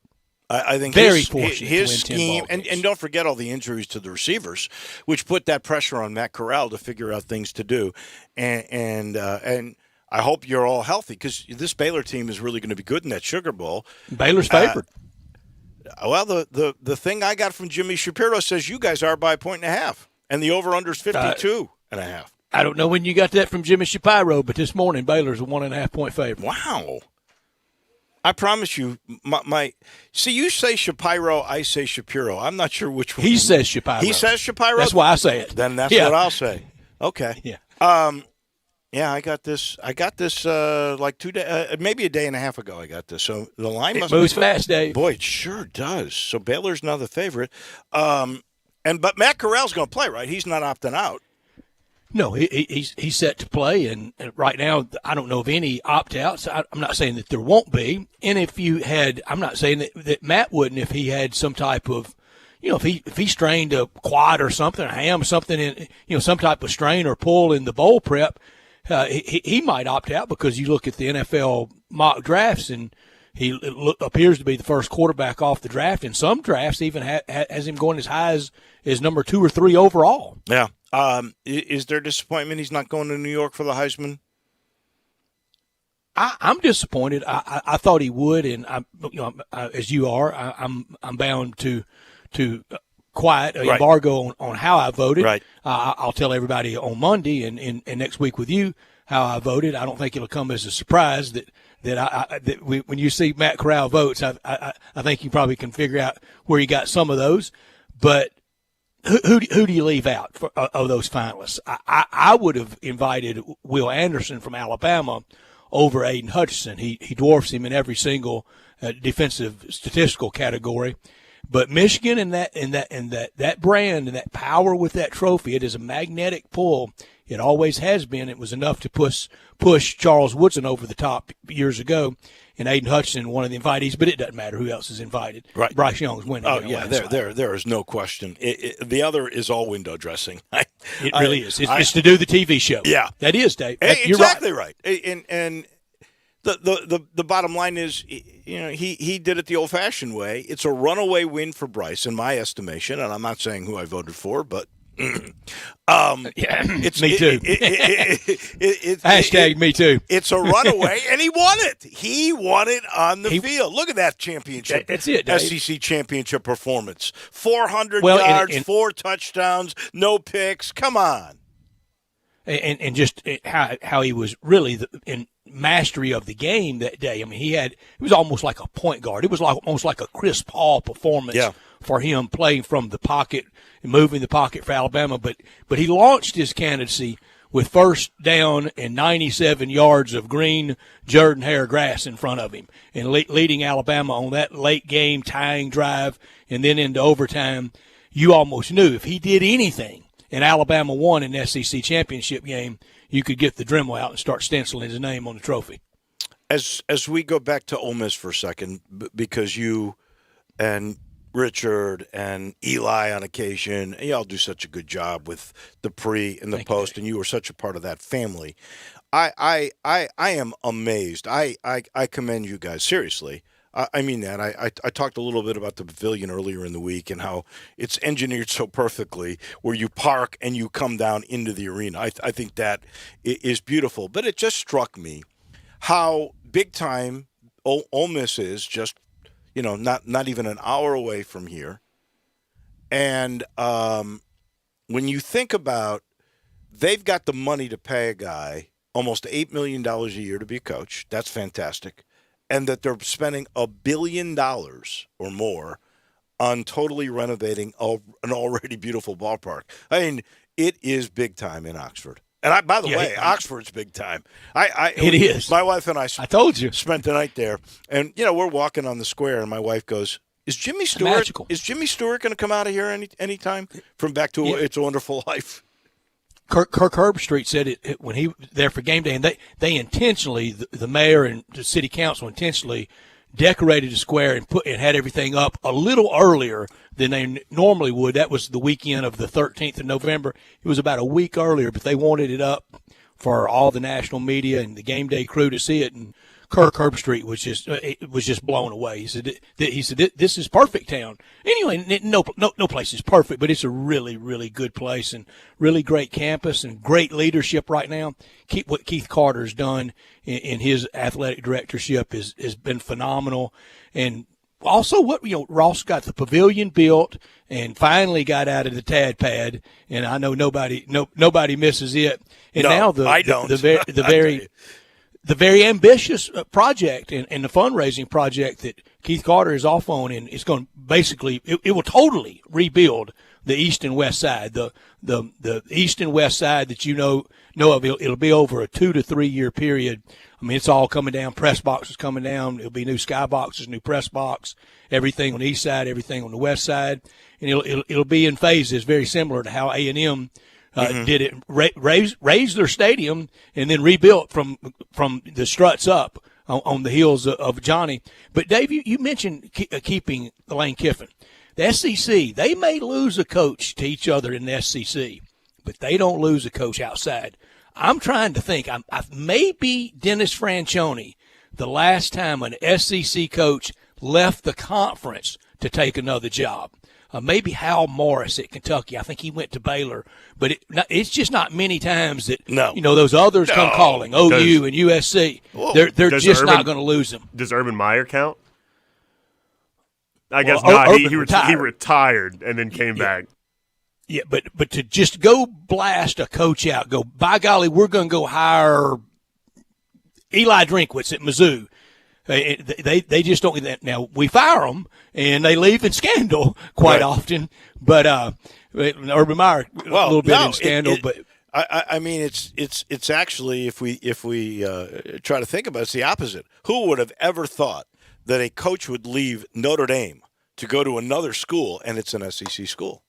I think
very
his
fortunate to win 10
scheme,
ball games.
and don't forget all the injuries to the receivers, which put that pressure on Matt Corral to figure out things to do. And I hope you're all healthy because this Baylor team is really going to be good in that Sugar Bowl.
Baylor's favored.
Well, the thing I got from Jimmy Shapiro says you guys are by 1.5, and the over/under is 52.5.
I don't know when you got that from Jimmy Shapiro, but this morning Baylor's a 1.5 point favorite.
Wow. I promise you, see, you say Shapiro, I say Shapiro. I'm not sure which one.
He says Shapiro.
He says Shapiro?
That's why I say it.
Then that's what I'll say. Okay.
Yeah.
Yeah, I got this like 2 days, maybe a day and a half ago. I got this. So the line
It moves fast, Dave.
Boy, it sure does. So Baylor's now the favorite. But Matt Corral's going to play, right? He's not opting out.
No, he's set to play, and right now I don't know of any opt-outs. I'm not saying that there won't be, and if you had, I'm not saying that Matt wouldn't if he had some type of, if he strained a quad or something, a ham, something in, some type of strain or pull in the bowl prep, he might opt out because you look at the NFL mock drafts and he appears to be the first quarterback off the draft, and some drafts even has him going as high as number 2 or 3 overall.
Yeah. Is there disappointment he's not going to New York for the Heisman?
I'm disappointed. I thought he would, and as you are, I'm bound to quiet embargo on how I voted.
Right.
I'll tell everybody on Monday and next week with you how I voted. I don't think it'll come as a surprise that when you see Matt Corral votes, I think you probably can figure out where he got some of those, but. Who do you leave out of those finalists? I would have invited Will Anderson from Alabama over Aiden Hutchinson. He dwarfs him in every single defensive statistical category. But Michigan and that brand and that power with that trophy, it is a magnetic pull. It always has been. It was enough to push Charles Woodson over the top years ago. And Aiden Hutchinson, one of the invitees, but it doesn't matter who else is invited.
Right.
Bryce Young's winning.
Oh, yeah, there is no question. The other is all window dressing.
It really is. It's to do the TV show.
Yeah.
That is, Dave. You're
exactly right. And the bottom line is, he did it the old-fashioned way. It's a runaway win for Bryce, in my estimation, and I'm not saying who I voted for, but
it's me too. Hashtag me too.
It's a runaway, and he won it. He won it on the field. Look at that championship.
That's it, Dave.
SEC championship performance. 400 yards, 4 touchdowns, no picks. Come on.
And just how he was really in mastery of the game that day. I mean, he was almost like a point guard. It was almost like a Chris Paul performance for him, playing from the pocket and moving the pocket for Alabama. But he launched his candidacy with first down and 97 yards of green Jordan Hare grass in front of him and leading Alabama on that late game tying drive and then into overtime. You almost knew if he did anything and Alabama won an SEC championship game, you could get the Dremel out and start stenciling his name on the trophy.
As we go back to Ole Miss for a second, because you and Richard and Eli on occasion, y'all do such a good job with the pre and the post, and you were such a part of that family. I am amazed. I commend you guys, seriously. I mean that. I talked a little bit about the pavilion earlier in the week and how it's engineered so perfectly where you park and you come down into the arena. I think that is beautiful. But it just struck me how big time Ole Miss is, just, not even an hour away from here. And when you think about, they've got the money to pay a guy almost $8 million a year to be a coach. That's fantastic. And that they're spending $1 billion or more on totally renovating an already beautiful ballpark. I mean, it is big time in Oxford. And by the way, Oxford's big time.
It is.
My wife and I
told you,
spent the night there. And, we're walking on the square, and my wife goes, Is Jimmy Stewart going to come out of here anytime from Back to It's a Wonderful Life?
Kirk Herbstreit said it when he was there for game day, and they intentionally, the mayor and the city council intentionally decorated the square and had everything up a little earlier than they normally would. That was the weekend of the 13th of November. It was about a week earlier, but they wanted it up for all the national media and the game day crew to see it. And Kirk Herbstreit was just blown away. He said this is perfect town. Anyway, no place is perfect, but it's a really, really good place and really great campus and great leadership right now. What Keith Carter's done in his athletic directorship has been phenomenal. And also, Ross got the pavilion built and finally got out of the tad pad, and I know nobody misses it. And now the very ambitious project and the fundraising project that Keith Carter is off on, and it's going to basically it will totally rebuild the east and west side. The east and west side that you know of, it'll be over a 2 to 3 year period. I mean, it's all coming down. Press box is coming down. It'll be new sky boxes, new press box, everything on the east side, everything on the west side, and it'll be in phases, very similar to how A&M did it. Raised their stadium and then rebuilt from the struts up on the heels of Johnny. But Dave, you mentioned keeping Lane Kiffin. The SEC, they may lose a coach to each other in the SEC, but they don't lose a coach outside. I'm trying to think. Maybe Dennis Franchione, the last time an SEC coach left the conference to take another job. Maybe Hal Morris at Kentucky. I think he went to Baylor. But it's just not many times that those others come calling, OU and USC. They're just not going to lose them.
Does Urban Meyer count? I guess not. He retired and then came back.
Yeah, but to just go blast a coach out, go, by golly, we're going to go hire Eli Drinkwitz at Mizzou. They just don't get that. Now, we fire them, and they leave in scandal quite often. But Urban Meyer, a little bit in scandal. But
I mean, it's actually, if we try to think about it, it's the opposite. Who would have ever thought that a coach would leave Notre Dame to go to another school, and it's an SEC school?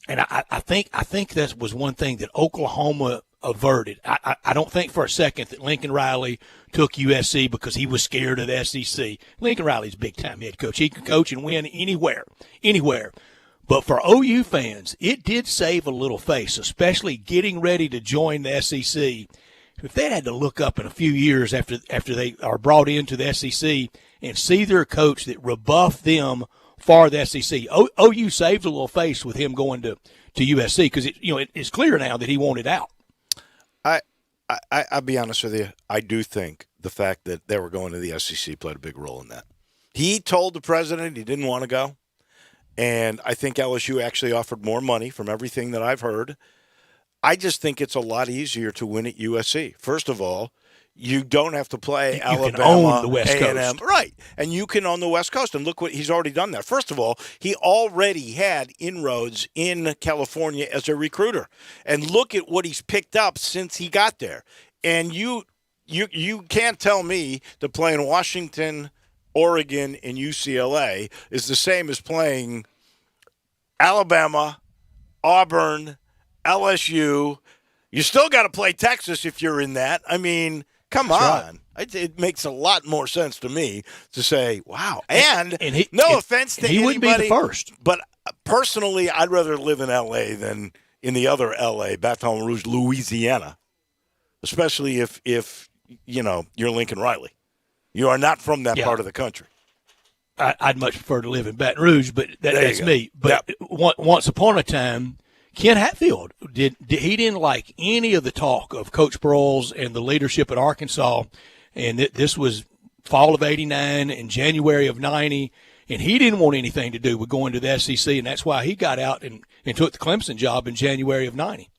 And I think that was one thing that Oklahoma averted. I don't think for a second that Lincoln Riley took USC because he was scared of the SEC. Lincoln Riley's a big-time head coach. He can coach and win anywhere. But for OU fans, it did save a little face, especially getting ready to join the SEC. If they had to look up in a few years after they are brought into the SEC and see their coach that rebuffed them for the SEC, OU saved a little face with him going to USC because it's clear now that he wanted out.
I'll be honest with you. I do think the fact that they were going to the SEC played a big role in that. He told the president he didn't want to go, and I think LSU actually offered more money from everything that I've heard. I just think it's a lot easier to win at USC. First of all, you don't have to play Alabama,
can own the West
A&M,
Coast.
right? And you can own the West Coast. And look what he's already done there. First of all, he already had inroads in California as a recruiter, and look at what he's picked up since he got there. And you can't tell me that playing Washington, Oregon, and UCLA is the same as playing Alabama, Auburn, LSU. You still got to play Texas if you're in that. I mean, come on. Right. It makes a lot more sense to me to say, wow. And no offense to anybody.
He wouldn't be the first.
But personally, I'd rather live in L.A. than in the other L.A., Baton Rouge, Louisiana, especially if you're Lincoln Riley. You are not from that part of the country.
I'd much prefer to live in Baton Rouge, but that's me. But once upon a time, Ken Hatfield he didn't like any of the talk of Coach Sproles and the leadership at Arkansas, and this was fall of '89 and January of '90, and he didn't want anything to do with going to the SEC, and that's why he got out and took the Clemson job in January of '90.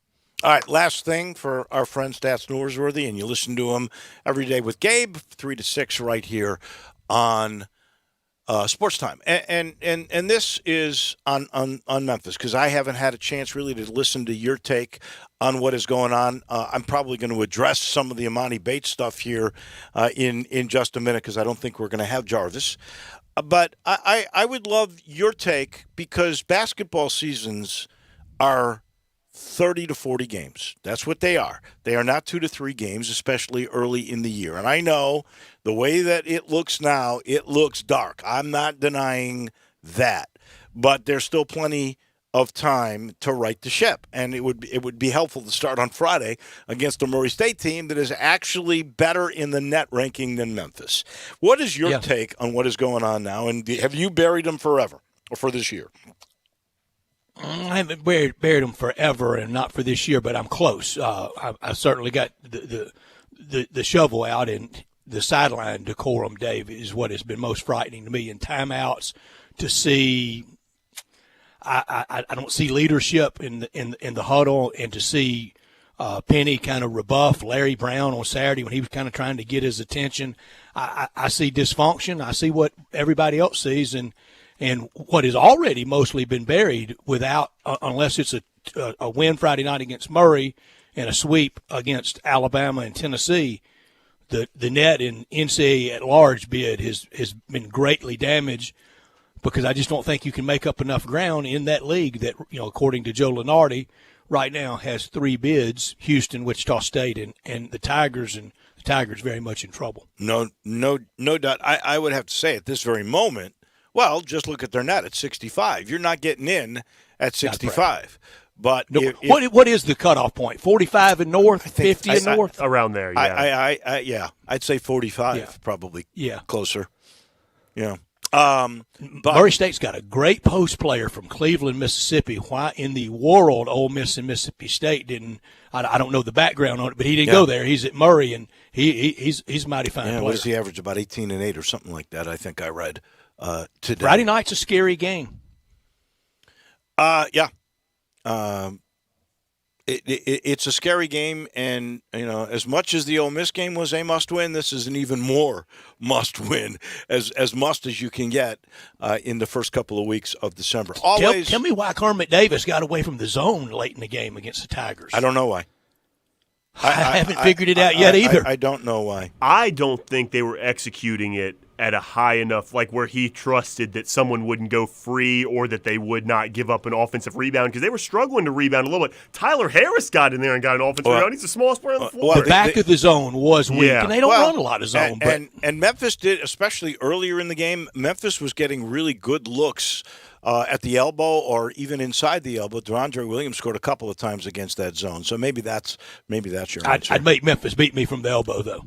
All right, last thing for our friend Stats Norsworthy, and you listen to him every day with Gabe, 3 to 6 right here on Sports Time. And this is on Memphis, because I haven't had a chance really to listen to your take on what is going on. I'm probably going to address some of the Amani Bates stuff here in just a minute, because I don't think we're going to have Jarvis. But I would love your take, because basketball seasons are 30 to 40 games. That's what they are. They are not 2 to 3 games, especially early in the year. And I know the way that it looks now, it looks dark. I'm not denying that. But there's still plenty of time to right the ship. And it would be helpful to start on Friday against a Murray State team that is actually better in the net ranking than Memphis. What is your take on what is going on now? And have you buried them forever or for this year?
I haven't buried them forever, and not for this year, but I'm close. I certainly got the shovel out, and the sideline decorum, Dave, is what has been most frightening to me. In timeouts, to see, I don't see leadership in the huddle, and to see Penny kind of rebuff Larry Brown on Saturday when he was kind of trying to get his attention. I see dysfunction. I see what everybody else sees, and And what has already mostly been buried without, unless it's a win Friday night against Murray and a sweep against Alabama and Tennessee, the net in NCAA at large bid has been greatly damaged, because I just don't think you can make up enough ground in that league that, according to Joe Lunardi, right now has 3 bids: Houston, Wichita State, and the Tigers, and the Tigers very much in trouble.
No doubt. I would have to say at this very moment, well, just look at their net at 65. You're not getting in at 65. But
what is the cutoff point? 45 and north, 50 and north?
Around there, yeah.
Yeah, I'd say 45, probably.
Yeah.
Closer. Yeah.
Murray State's got a great post player from Cleveland, Mississippi. Why in the world Ole Miss and Mississippi State didn't? I don't know the background on it, but he didn't go there. He's at Murray, and he's a mighty fine player.
What does he average? About 18 and 8 or something like that, I think I read today.
Friday night's a scary game.
Yeah. It's a scary game, and as much as the Ole Miss game was a must-win, this is an even more must-win, as must as you can get in the first couple of weeks of December. Always.
Tell me why Kermit Davis got away from the zone late in the game against the Tigers.
I don't know why.
I haven't figured it out yet either.
I don't know why.
I don't think they were executing it at a high enough, like where he trusted that someone wouldn't go free or that they would not give up an offensive rebound, because they were struggling to rebound a little bit. Tyler Harris got in there and got an offensive rebound. He's the smallest player on the floor.
The back of the zone was weak, and they don't run a lot of zone.
And Memphis did, especially earlier in the game, Memphis was getting really good looks at the elbow or even inside the elbow. DeAndre Williams scored a couple of times against that zone, so maybe that's your answer.
I'd make Memphis beat me from the elbow, though.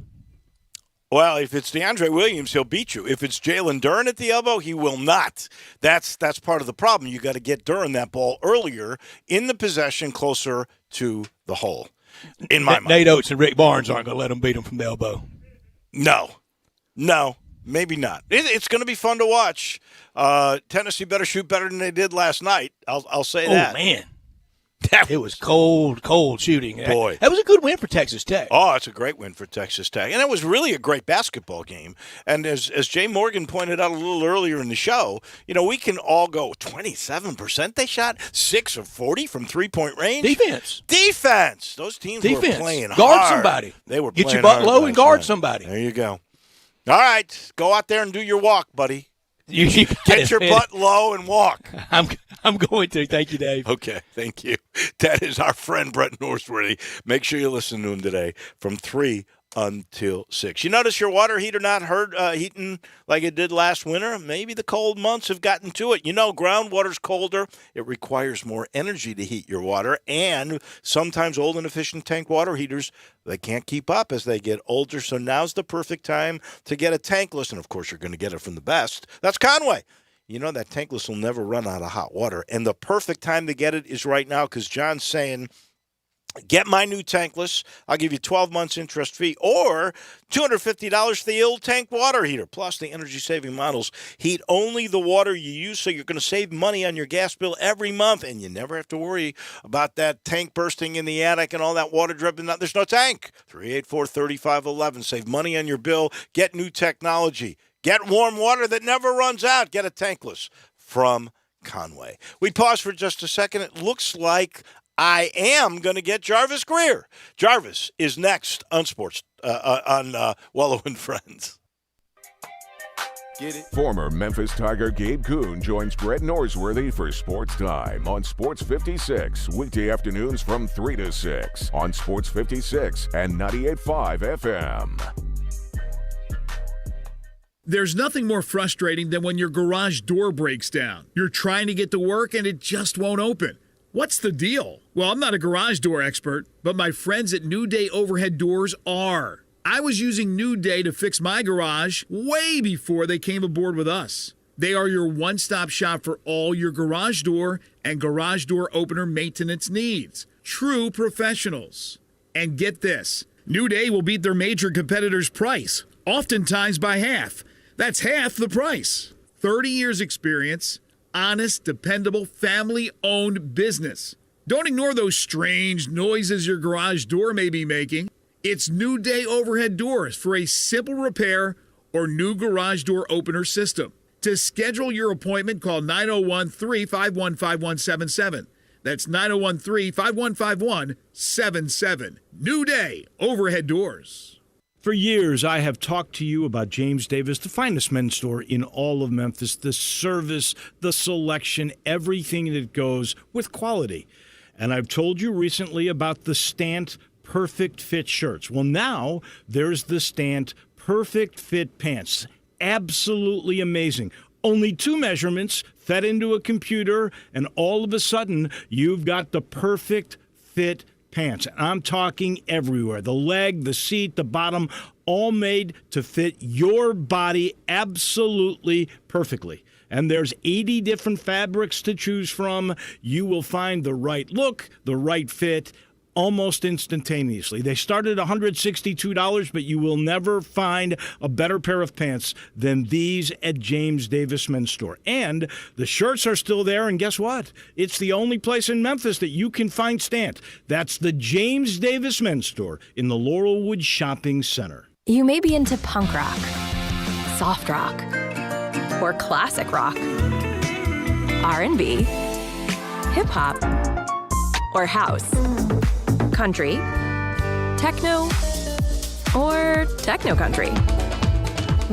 Well, if it's DeAndre Williams, he'll beat you. If it's Jalen Duren at the elbow, he will not. That's part of the problem. You got to get Duren that ball earlier in the possession, closer to the hole. In my mind,
Nate Oates and Rick Barnes aren't going to let him beat him from the elbow.
No, maybe not. It's going to be fun to watch. Tennessee better shoot better than they did last night. I'll say that.
Oh man. It was cold shooting.
Boy.
That was a good win for Texas Tech.
Oh, it's a great win for Texas Tech. And it was really a great basketball game. And as Jay Morgan pointed out a little earlier in the show, we can all go 27% they shot, 6 of 40 from three-point range. Defense. Those teams were playing hard.
Guard somebody.
They were
Get
playing
your butt
hard
low and guard
night.
somebody.
There you go. All right. Go out there and do your walk, buddy.
You
get your butt low and walk.
I'm going to. Thank you, Dave.
Okay, thank you. That is our friend Brett Norsworthy. Make sure you listen to him today from 3 until 6. You notice your water heater not heating like it did last winter? Maybe the cold months have gotten to it. Groundwater's colder. It requires more energy to heat your water, and sometimes old and efficient tank water heaters, they can't keep up as they get older, so now's the perfect time to get a tankless, and of course you're going to get it from the best. That's Conway. That tankless will never run out of hot water, and the perfect time to get it is right now, because John's saying, get my new tankless. I'll give you 12 months interest fee or $250 for the old tank water heater. Plus, the energy-saving models heat only the water you use, so you're going to save money on your gas bill every month, and you never have to worry about that tank bursting in the attic and all that water dripping out. There's no tank. 384-3511. Save money on your bill. Get new technology. Get warm water that never runs out. Get a tankless from Conway. We pause for just a second. It looks like I am going to get Jarvis Greer. Jarvis is next on Sports on Wolo and Friends.
Get it? Former Memphis Tiger Gabe Kuhn joins Brett Norsworthy for Sports Time on Sports 56, weekday afternoons from 3 to 6 on Sports 56 and 98.5 FM.
There's nothing more frustrating than when your garage door breaks down. You're trying to get to work and it just won't open. What's the deal? Well, I'm not a garage door expert, but my friends at New Day Overhead Doors are. I was using New Day to fix my garage way before they came aboard with us. They are your one-stop shop for all your garage door and garage door opener maintenance needs. True professionals. And get this, New Day will beat their major competitors' price, oftentimes by half. That's half the price. 30 years experience. Honest, dependable, family-owned business. Don't ignore those strange noises your garage door may be making. It's New Day Overhead Doors for a simple repair or new garage door opener system. To schedule your appointment, call 901-351-5177. That's 901-351-5177. New Day Overhead Doors.
For years, I have talked to you about James Davis, the finest men's store in all of Memphis, the service, the selection, everything that goes with quality. And I've told you recently about the Stant Perfect Fit shirts. Well, now there's the Stant Perfect Fit pants. Absolutely amazing. Only 2 measurements fed into a computer, and all of a sudden, you've got the perfect fit pants. I'm talking everywhere. The leg, the seat, the bottom, all made to fit your body absolutely perfectly. And there's 80 different fabrics to choose from. You will find the right look, the right fit, almost instantaneously. They start at $162, but you will never find a better pair of pants than these at James Davis Men's Store. And the shirts are still there, and guess what? It's the only place in Memphis that you can find Stant. That's the James Davis Men's Store in the Laurelwood Shopping Center.
You may be into punk rock, soft rock, or classic rock, R&B, hip-hop, or house, country, techno, or techno-country.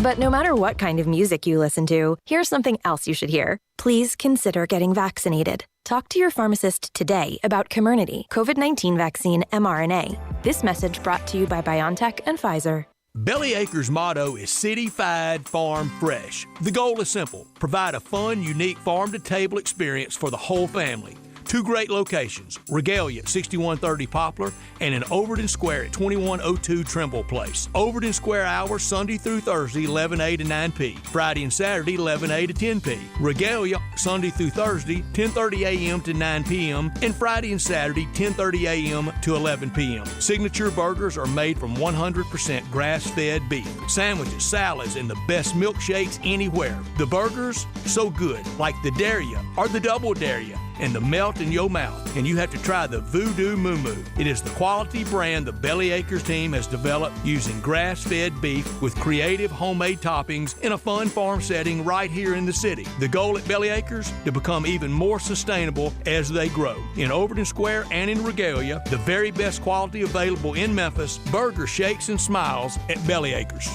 But no matter what kind of music you listen to, here's something else you should hear. Please consider getting vaccinated. Talk to your pharmacist today about Comirnaty, COVID-19 vaccine mRNA. This message brought to you by BioNTech and Pfizer.
Bellyacre's motto is City-Fied Farm Fresh. The goal is simple: provide a fun, unique farm-to-table experience for the whole family. 2 great locations, Regalia at 6130 Poplar and in Overton Square at 2102 Trimble Place. Overton Square hours Sunday through Thursday 11A to 9P, Friday and Saturday 11A to 10P. Regalia Sunday through Thursday 10:30 a.m. to 9 p.m. and Friday and Saturday 10:30 a.m. to 11 p.m. Signature burgers are made from 100% grass-fed beef. Sandwiches, salads, and the best milkshakes anywhere. The burgers, so good, like the Daria or the Double Daria, and the melt in your mouth. And you have to try the Voodoo Moo Moo. It is the quality brand the Bellyacres team has developed using grass-fed beef with creative homemade toppings in a fun farm setting right here in the city. The goal at Bellyacres, to become even more sustainable as they grow. In Overton Square and in Regalia, the very best quality available in Memphis, burger shakes and smiles at Bellyacres.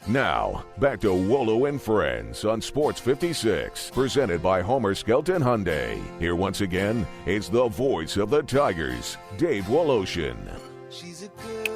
Now, back to Wolo and Friends on Sports 56, presented by Homer Skelton Hyundai. Here once again is the voice of the Tigers, Dave Woloshin.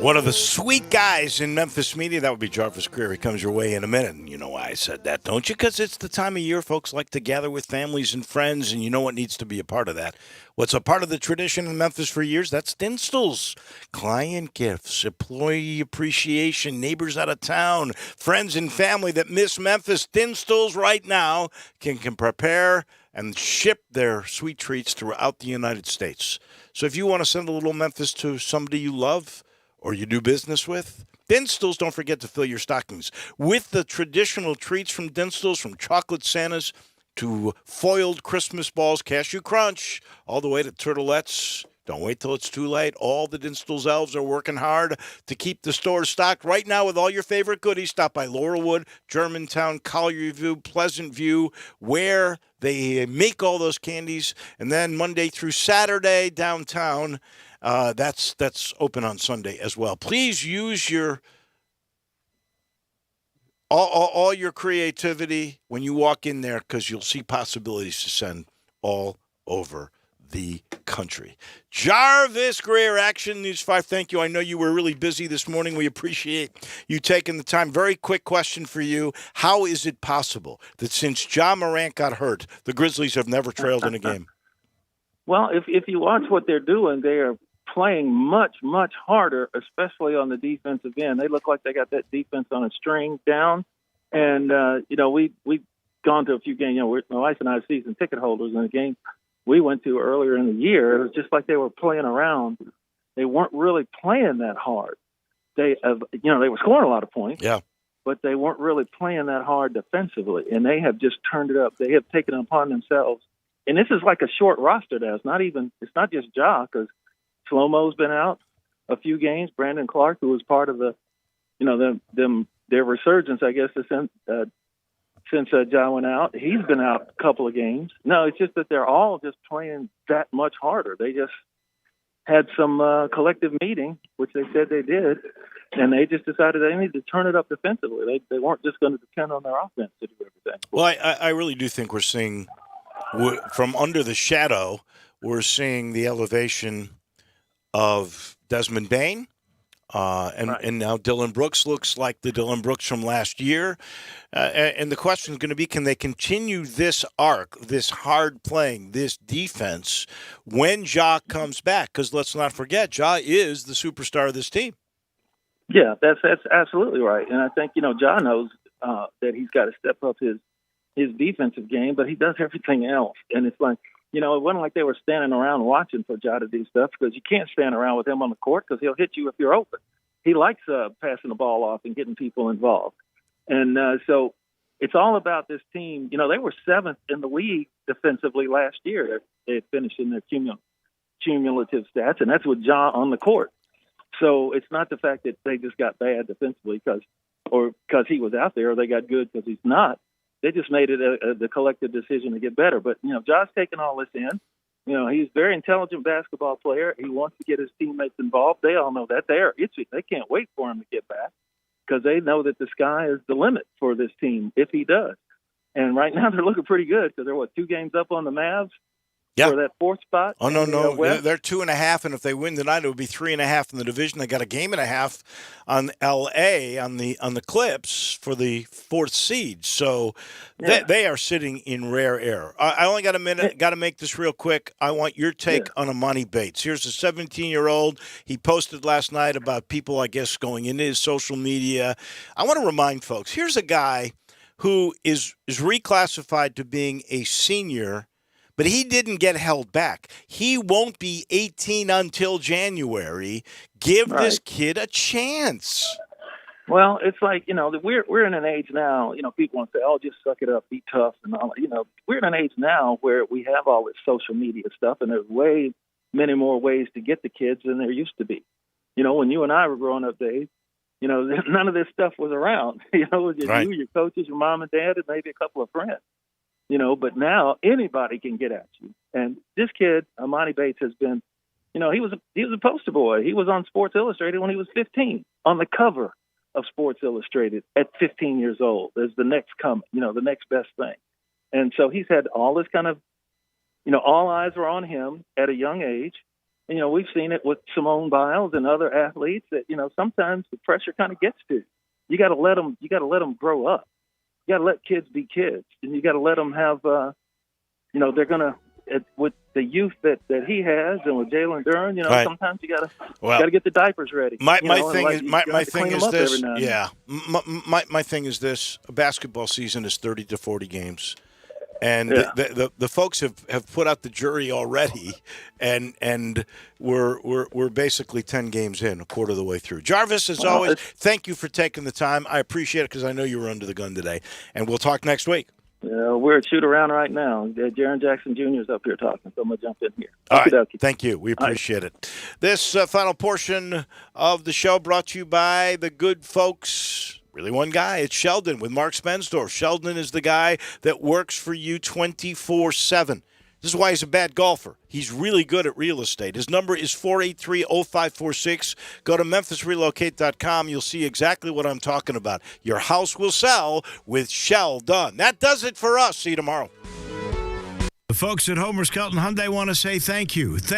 One of the sweet guys in Memphis media, that would be Jarvis Greer. He comes your way in a minute. And you know why I said that, don't you? Because it's the time of year folks like to gather with families and friends, and you know what needs to be a part of that. What's a part of the tradition in Memphis for years? That's Dinstall's. Client gifts, employee appreciation, neighbors out of town, friends and family that miss Memphis. Dinstall's right now can prepare and ship their sweet treats throughout the United States. So if you want to send a little Memphis to somebody you love or you do business with, Dinstall's, don't forget to fill your stockings with the traditional treats from Dinstall's, from chocolate Santas to foiled Christmas balls, cashew crunch, all the way to turtlettes. Don't wait till it's too late. All the Dinstall's elves are working hard to keep the stores stocked right now with all your favorite goodies. Stop by Laurelwood, Germantown, Collierview View, Pleasant View, where they make all those candies. And then Monday through Saturday downtown, that's open on Sunday as well. Please use your all your creativity when you walk in there, because you'll see possibilities to send all over the country. Jarvis Greer, Action News 5. Thank you. I know you were really busy this morning. We appreciate you taking the time. Very quick question for you. How is it possible that since Ja Morant got hurt, the Grizzlies have never trailed in a game?
Well, if you watch what they're doing, they are playing much, much harder, especially on the defensive end. They look like they got that defense on a string down. And, we've gone to a few games. My wife and I are season ticket holders in a game we went to earlier in the year. It was just like they were playing around. They weren't really playing that hard. They were scoring a lot of points.
Yeah.
But they weren't really playing that hard defensively. And they have just turned it up. They have taken it upon themselves. And this is like a short roster now. It's not just Ja, because Shlomo's been out a few games. Brandon Clark, who was part of their resurgence, I guess, since Ja went out. He's been out a couple of games. No, it's just that they're all just playing that much harder. They just had some collective meeting, which they said they did, and they just decided they need to turn it up defensively. They weren't just going to depend on their offense to do everything.
Well, I really do think we're seeing, from under the shadow, we're seeing the elevation of Desmond Bain. And now Dylan Brooks looks like the Dylan Brooks from last year. And the question is going to be, can they continue this arc, this hard playing, this defense when Ja comes back? Because let's not forget, Ja is the superstar of this team.
Yeah, that's absolutely right. And I think, Ja knows that he's got to step up his defensive game, but he does everything else. And it's like, it wasn't like they were standing around watching for Ja to do stuff, because you can't stand around with him on the court because he'll hit you if you're open. He likes passing the ball off and getting people involved. And so it's all about this team. They were 7th in the league defensively last year. They finished in their cumulative stats, and that's with Ja on the court. So it's not the fact that they just got bad defensively because he was out there, or they got good because he's not. They just made it the collective decision to get better. But, Ja's taking all this in. He's a very intelligent basketball player. He wants to get his teammates involved. They all know that. They're itching. They can't wait for him to get back because they know that the sky is the limit for this team if he does. And right now they're looking pretty good because they're, 2 games up on the Mavs?
Yeah.
For that 4th spot.
Oh, no. They're 2.5, and if they win tonight, it would be 3.5 in the division. They got a game and a half on L.A. on the Clips for the 4th seed. So they are sitting in rare air. I only got a minute. Got to make this real quick. I want your take on Amani Bates. Here's a 17-year-old. He posted last night about people, I guess, going into his social media. I want to remind folks, here's a guy who is reclassified to being a senior, but he didn't get held back. He won't be 18 until January. Give this kid a chance.
Well, it's like, we're in an age now, people want to say, oh, just suck it up, be tough. And all. We're in an age now where we have all this social media stuff, and there's way many more ways to get the kids than there used to be. When you and I were growing up, Dave, none of this stuff was around. It was just you, your coaches, your mom and dad, and maybe a couple of friends. But now anybody can get at you. And this kid, Amani Bates, has been, he was a poster boy. He was on Sports Illustrated when he was 15, on the cover of Sports Illustrated at 15 years old as the next coming, the next best thing. And so he's had all this kind of, all eyes were on him at a young age. And, we've seen it with Simone Biles and other athletes that, sometimes the pressure kind of gets to you. You got to let them grow up. You got to let kids be kids, and you got to let them have, they're going to, with the youth that he has, and with Jalen Duren, sometimes you got to get the diapers ready.
My thing is this. Yeah, my thing is this. A basketball season is 30 to 40 games, and the folks have put out the jury already, and we're basically 10 games in, a quarter of the way through. Jarvis, as always, thank you for taking the time. I appreciate it because I know you were under the gun today, and we'll talk next week.
We're at shoot around right now. Jaron Jackson Jr. is up here talking, so I'm going to jump in here.
All right. Thank you. We appreciate it. This final portion of the show brought to you by the good folks. Really one guy. It's Sheldon with Mark Spensdorf. Sheldon is the guy that works for you 24/7. This is why he's a bad golfer. He's really good at real estate. His number is 483-0546. Go to memphisrelocate.com. You'll see exactly what I'm talking about. Your house will sell with Sheldon. That does it for us. See you tomorrow.
The folks at Homer Skelton Hyundai want to say thank you.